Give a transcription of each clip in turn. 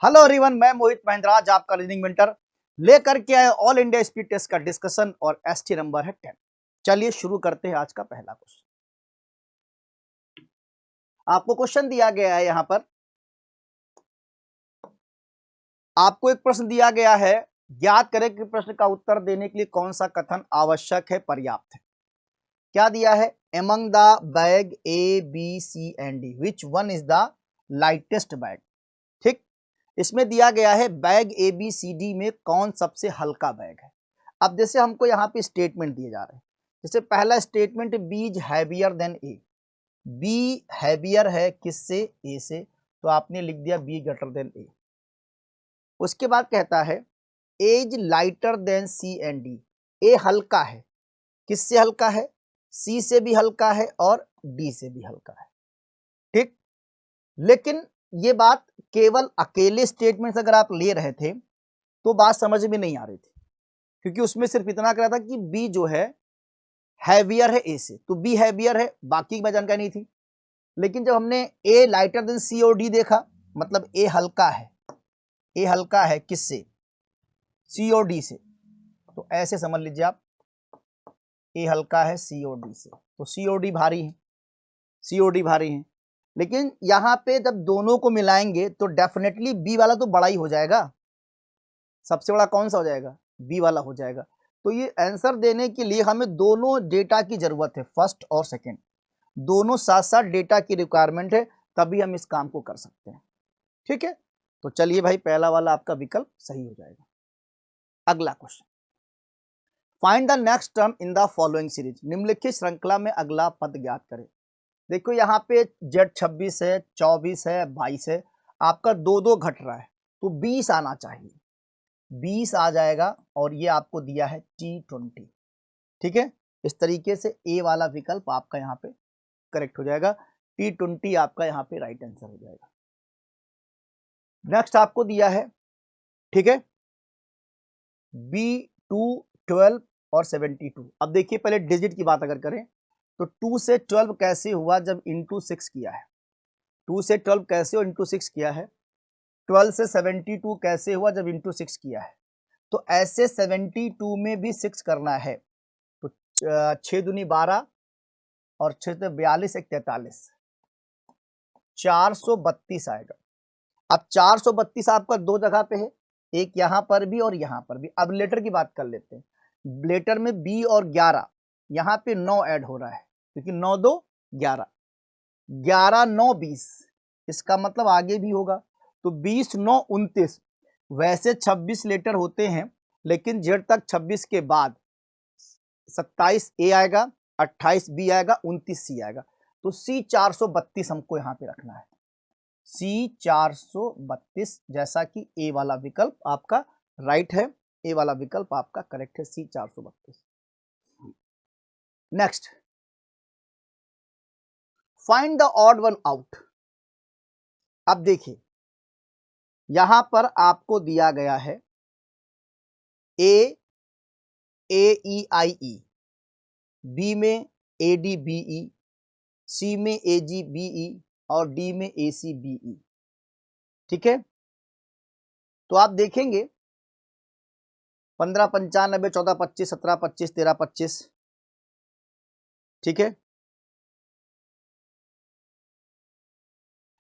Hello everyone, मैं मोहित महिंद्रा, आज आपका रीजनिंग मेंटर लेकर के आए ऑल इंडिया स्पीड टेस्ट का डिस्कशन और एसटी नंबर है 10। चलिए शुरू करते हैं आज का पहला क्वेश्चन। आपको क्वेश्चन दिया गया है, यहां पर आपको एक प्रश्न दिया गया है, ज्ञात करें कि प्रश्न का उत्तर देने के लिए कौन सा कथन आवश्यक है, पर्याप्त है। क्या दिया है? Among the bag A B C and D which one is the lightest bag. ठीक, इसमें दिया गया है bag A B C D में कौन सबसे हल्का बैग है। अब जैसे हमको यहाँ पे स्टेटमेंट दिए जा रहे हैं, जैसे पहला statement B is heavier than A. B heavier है किससे? ए से, तो आपने लिख दिया बी ग्रेटर देन ए। उसके बाद कहता है A is lighter than C and D. A हल्का है, किससे हल्का है? सी से भी हल्का है और डी से भी हल्का है। ठीक, लेकिन ये बात केवल अकेले स्टेटमेंट से अगर आप ले रहे थे तो बात समझ में नहीं आ रही थी, क्योंकि उसमें सिर्फ इतना कह रहा था कि बी जो है हैवियर है ए से, तो बी हैवियर है, बाकी की जानकारी नहीं थी। लेकिन जब हमने ए लाइटर देन सी और डी देखा, मतलब ए हल्का है। ए हल्का है किससे? सी और डी से, तो ऐसे समझ लीजिए आप, ए हल्का है सी और डी से, तो सी और डी भारी है, सी और डी भारी है। लेकिन यहां पे जब दोनों को मिलाएंगे तो डेफिनेटली बी वाला तो बड़ा ही हो जाएगा। सबसे बड़ा कौन सा हो जाएगा? बी वाला हो जाएगा। तो ये आंसर देने के लिए हमें दोनों डेटा की जरूरत है, फर्स्ट और सेकंड, दोनों साथ साथ डेटा की रिक्वायरमेंट है, तभी हम इस काम को कर सकते हैं। ठीक है, तो चलिए भाई, पहला वाला आपका विकल्प सही हो जाएगा। अगला question, find the next term in the following series. निम्नलिखित श्रृंखला में अगला पद ज्ञात करें। देखो यहाँ पे Z26 है, 24 है, 22 है, आपका दो दो घट रहा है, तो 20 आना चाहिए। 20 आ जाएगा और ये आपको दिया है T20। ठीक है, इस तरीके से ए वाला विकल्प आपका यहाँ पे करेक्ट हो जाएगा। T20 आपका यहाँ पे राइट आंसर हो जाएगा। नेक्स्ट आपको दिया है, ठीक है, B2, 12 और 72। अब देखिए, पहले डिजिट की बात अगर करें तो 2 से 12 कैसे हुआ जब इंटू 6 किया है। 2 से 12 कैसे हो? इंटू 6 किया है। 12 से 72 कैसे हुआ जब इंटू 6 किया है। तो ऐसे 72 में भी 6 करना है, तो 6 दूनी 12 और 6 से 42, 1 43, 432 आएगा। अब 432 आपका दो जगह पे है, एक यहां पर भी और यहां पर भी। अब लेटर की बात कर लेते हैं। लेटर में बी और 11, यहां पे 9 ऐड हो रहा है, क्योंकि 9 2 11, 11 9 20, इसका मतलब आगे भी होगा, तो 20 9 29। वैसे 26 लेटर होते हैं, लेकिन जेड तक 26 के बाद 27 ए आएगा, 28 बी आएगा, 29 सी आएगा। तो सी 432 हमको यहां पे रखना है, सी 432, जैसा कि ए वाला विकल्प आपका राइट है। ए वाला विकल्प आपका करेक्ट है, सी 432। Next, find the odd one out. अब देखिए, यहां पर आपको दिया गया है ए ई आई ई, बी में ए डी बी ई, सी में ए जी बी ई और डी में ए सी बी ई। ठीक है, तो आप देखेंगे 15 95 14 25 17 25 13 25। ठीक है,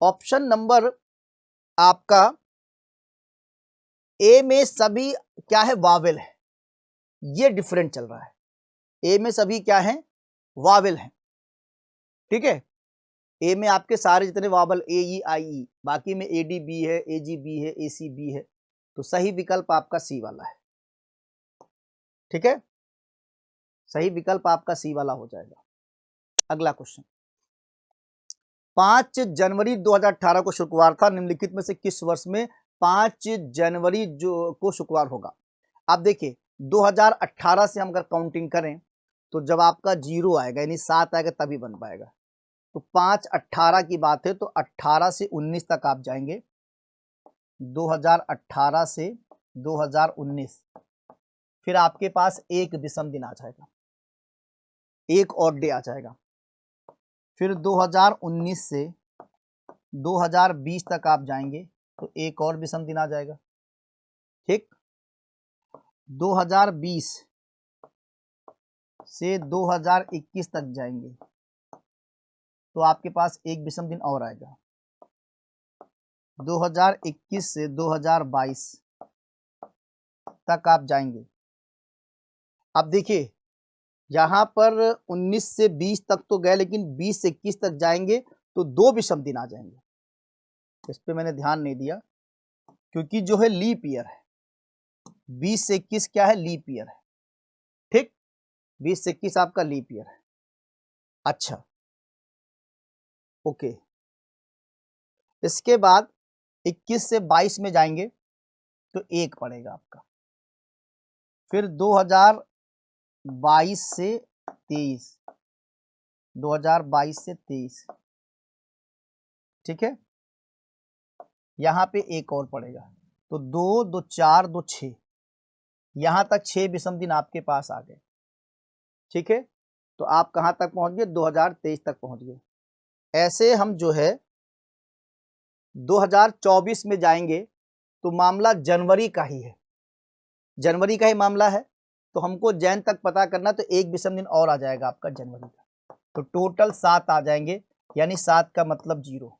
ऑप्शन नंबर आपका ए में सभी क्या है? वावेल है। ये डिफरेंट चल रहा है, ए में सभी क्या है? वावेल है। ठीक है, ए में आपके सारे जितने वावल ए ई आई ई, बाकी में ए डी बी है, ए जी बी है, ए सी बी है, तो सही विकल्प आपका सी वाला है। ठीक है, सही विकल्प आपका सी वाला हो जाएगा। अगला क्वेश्चन, 5 जनवरी 2018 को शुक्रवार था, निम्नलिखित में से किस वर्ष में 5 जनवरी जो को शुक्रवार होगा। आप देखिए, 2018 से हम अगर काउंटिंग करें तो जब आपका 0 आएगा यानी 7 आएगा तभी बन पाएगा। तो 5 18 की बात है, तो 18 से 19 तक आप जाएंगे, 2018 से 2019, फिर आपके पास एक विषम दिन आ जाएगा, एक और डे आ जाएगा। फिर 2019 से 2020 तक आप जाएंगे, तो एक और विषम दिन आ जाएगा। ठीक, 2020 से 2021 तक जाएंगे तो आपके पास एक विषम दिन और आएगा। 2021 से 2022 तक आप जाएंगे। अब देखिए यहां पर 19 से 20 तक तो गए, लेकिन 20 से 21 तक जाएंगे तो दो विषम दिन आ जाएंगे। इस पे मैंने ध्यान नहीं दिया क्योंकि जो है लीप ईयर है। 20 से 21 क्या है? लीप ईयर है। ठीक, 20 से 21 आपका लीप ईयर है। अच्छा, ओके। इसके बाद 21 से 22 में जाएंगे तो एक पड़ेगा आपका। फिर 2022 से 23, 2022 से 23, ठीक है, यहां पे एक और पड़ेगा तो 2, 2, 4, 2, 6, यहां तक 6 विषम दिन आपके पास आ गए। ठीक है, तो आप कहां तक पहुंच गए? 2023 तक पहुंच गए। ऐसे हम जो है 2024 में जाएंगे तो मामला जनवरी का ही है, जनवरी का ही मामला है, तो हमको जैन तक पता करना, तो एक विषम दिन और आ जाएगा आपका जनवरी का, तो टोटल 7 आ जाएंगे, यानी 7 का मतलब 0।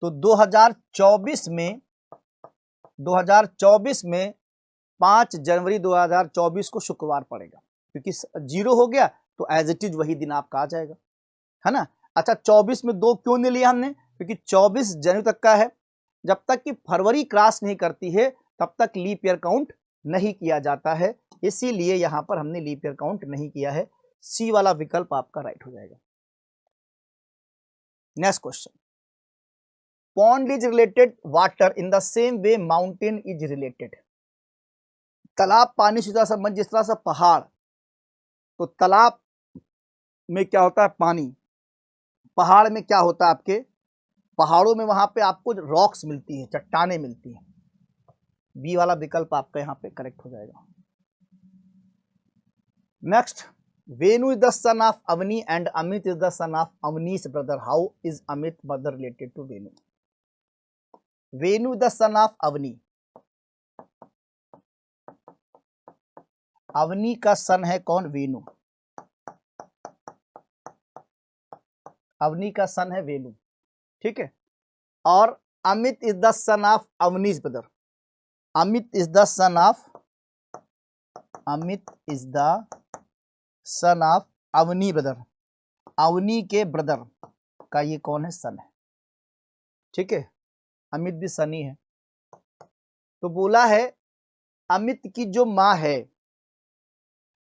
तो 2024 में 5 जनवरी 2024 को शुक्रवार पड़ेगा, क्योंकि 0 हो गया तो एज इट इज वही दिन आपका आ जाएगा, है ना। अच्छा, 24 में 2 क्यों नहीं लिया हमने? क्योंकि 24 जनवरी तक का है, जब तक कि फरवरी क्रॉस नहीं करती है तब तक लीप ईयर काउंट नहीं किया जाता है, इसीलिए यहां पर हमने लीप ईयर काउंट नहीं किया है। सी वाला विकल्प आपका राइट हो जाएगा। Next question, pond is related water in the same way mountain is related. तालाब पानी से जुड़ा संबंध जिस तरह से पहाड़, तो तालाब में क्या होता है? पानी। पहाड़ में क्या होता है? आपके पहाड़ों में वहां पे आपको रॉक्स मिलती है, चट्टानें मिलती हैं। बी वाला विकल्प आपका यहाँ पे करेक्ट हो जाएगा। Next, Venu is the son of Avani and Amit is the son of Awanish brother. How is Amit brother related to Venu? Venu the son of Avani, Avani का सन है कौन? वेनु। अवनी का सन है वेनु, ठीक है। और Amit is the son of Awanish brother. Amit is the son of, Amit is the son of Avni brother. Avni के brother का ये कौन है? सन है, ठीक है। अमित भी सनी है। तो बोला है अमित की जो मां है,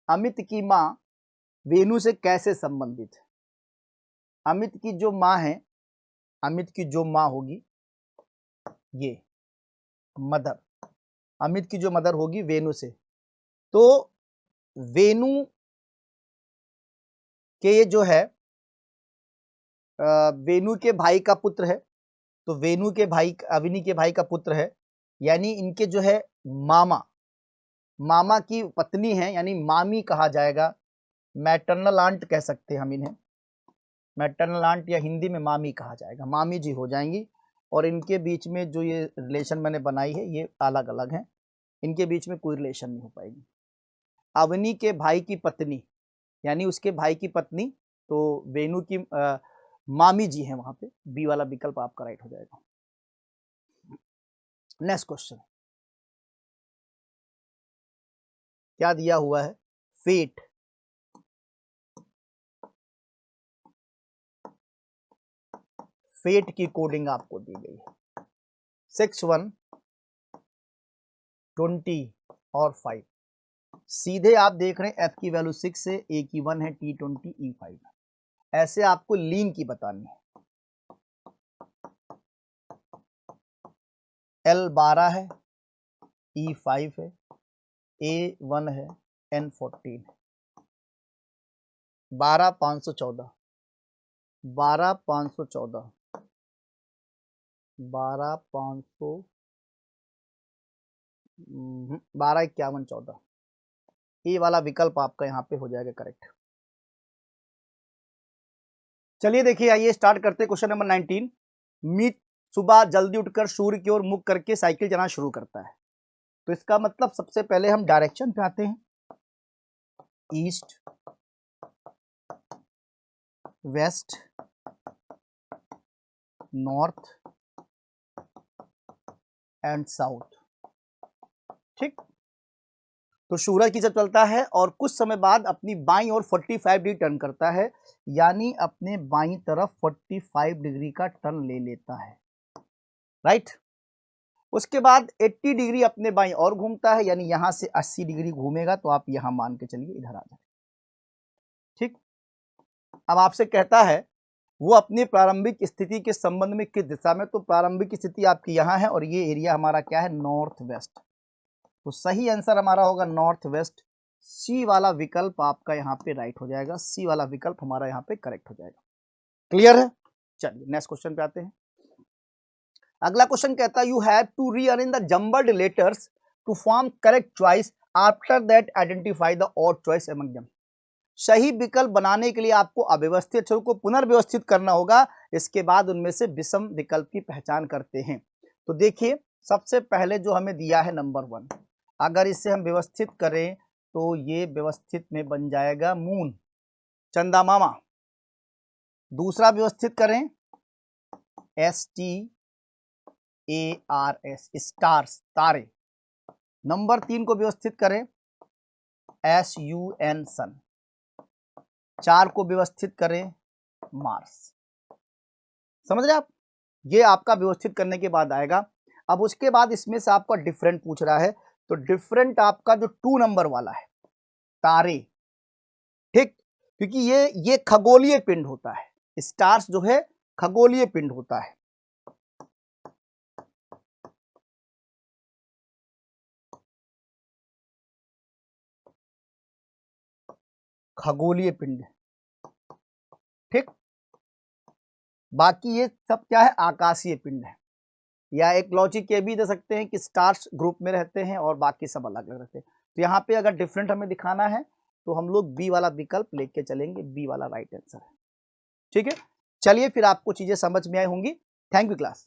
अमित की मां वेनु से कैसे संबंधित है? अमित की जो मां है, अमित की जो मां होगी ये मदर, अमित की जो मदर होगी वेनु से, तो वेनु के ये जो है वेनु के भाई का पुत्र है, तो वेनु के भाई, अवनी के भाई का पुत्र है, यानी इनके जो है मामा, मामा की पत्नी है, यानी मामी कहा जाएगा। मैटरनल आंट कह सकते हैं हम इन्हें, मैटरनल आंट या हिंदी में मामी कहा जाएगा, मामी जी हो जाएंगी। और इनके बीच में जो ये रिलेशन मैंने बनाई है ये अलग अलग हैं, इनके बीच में कोई रिलेशन नहीं हो पाएगी। अवनी के भाई की पत्नी, यानी उसके भाई की पत्नी, तो वेनु की मामी जी हैं वहां पे। बी वाला विकल्प आपका राइट हो जाएगा। नेक्स्ट क्वेश्चन, क्या दिया हुआ है? फेट। फेट की कोडिंग आपको दी गई है 6, 1, 20 और 5। सीधे आप देख रहे हैं एफ की वैल्यू 6 है, ए की 1 है, टी 20, ई 5 है। ऐसे आपको लीन की बतानी है। एल 12 है, ई 5 है, ए 1 है, एन 14 है। 12, 514, 12, 514, 12, 500, 12, 51, 14। ये वाला विकल्प आपका यहाँ पे हो जाएगा करेक्ट। चलिए देखिए, आइए स्टार्ट करते हैं क्वेश्चन नंबर 19। सुबह जल्दी उठकर सूर्य की ओर मुख करके साइकिल चलाना शुरू करता है। तो इसका मतलब सबसे पहले हम डायरेक्शन पे आते हैं, east, west, north and south. ठीक, तो सूरज की जब चलता है और कुछ समय बाद अपनी बाईं ओर 45 डिग्री टर्न करता है, यानी अपने बाईं तरफ 45 डिग्री का टर्न ले लेता है, राइट। उसके बाद 80 डिग्री अपने बाईं और घूमता है, यानी यहां से 80 डिग्री घूमेगा, तो आप यहां मान के चलिए इधर आ जाए। ठीक, अब आपसे कहता है वो अपनी प्रारंभिक स्थिति के संबंध में किस दिशा में, तो प्रारंभिक स्थिति आपकी यहां है और ये एरिया हमारा क्या है, नॉर्थ वेस्ट। तो सही आंसर हमारा होगा नॉर्थ वेस्ट। सी वाला विकल्प आपका यहाँ पे राइट हो जाएगा, सी वाला विकल्प हमारा यहाँ पे करेक्ट हो जाएगा। क्लियर है? चलिए नेक्स्ट क्वेश्चन पे आते हैं। अगला क्वेश्चन कहता है you have to rearrange the jumbled letters to form correct choice, after that identify the odd choice among them. सही विकल्प बनाने के लिए आपको अव्यवस्थित अक्षरों को पुनर्व्यवस्थित करना होगा, इसके बाद उनमें से विषम विकल्प की पहचान करते हैं। तो देखिए सबसे पहले जो हमें दिया है नंबर 1, अगर इसे हम व्यवस्थित करें तो ये व्यवस्थित में बन जाएगा मून, चंदा मामा। दूसरा व्यवस्थित करें STARS, स्टार्स, तारे। नंबर 3 को व्यवस्थित करें SUN, सन। 4 को व्यवस्थित करें मार्स। समझ रहे आप? ये आपका व्यवस्थित करने के बाद आएगा। अब उसके बाद इसमें से आपका डिफरेंट पूछ रहा है, तो डिफरेंट आपका जो 2 नंबर वाला है, तारे। ठीक, क्योंकि ये खगोलीय पिंड होता है, स्टार्स जो है खगोलीय पिंड होता है। खगोलीय पिंड, ठीक। बाकी ये सब क्या है, आकाशीय पिंड है, या एक लॉजिक ये भी दे सकते हैं कि स्टार्स ग्रुप में रहते हैं और बाकी सब अलग अलग रहते हैं। तो यहाँ पे अगर डिफरेंट हमें दिखाना है तो हम लोग बी वाला विकल्प लेके चलेंगे, बी वाला राइट आंसर है। ठीक है, चलिए फिर आपको चीजें समझ में आई होंगी। Thank you class.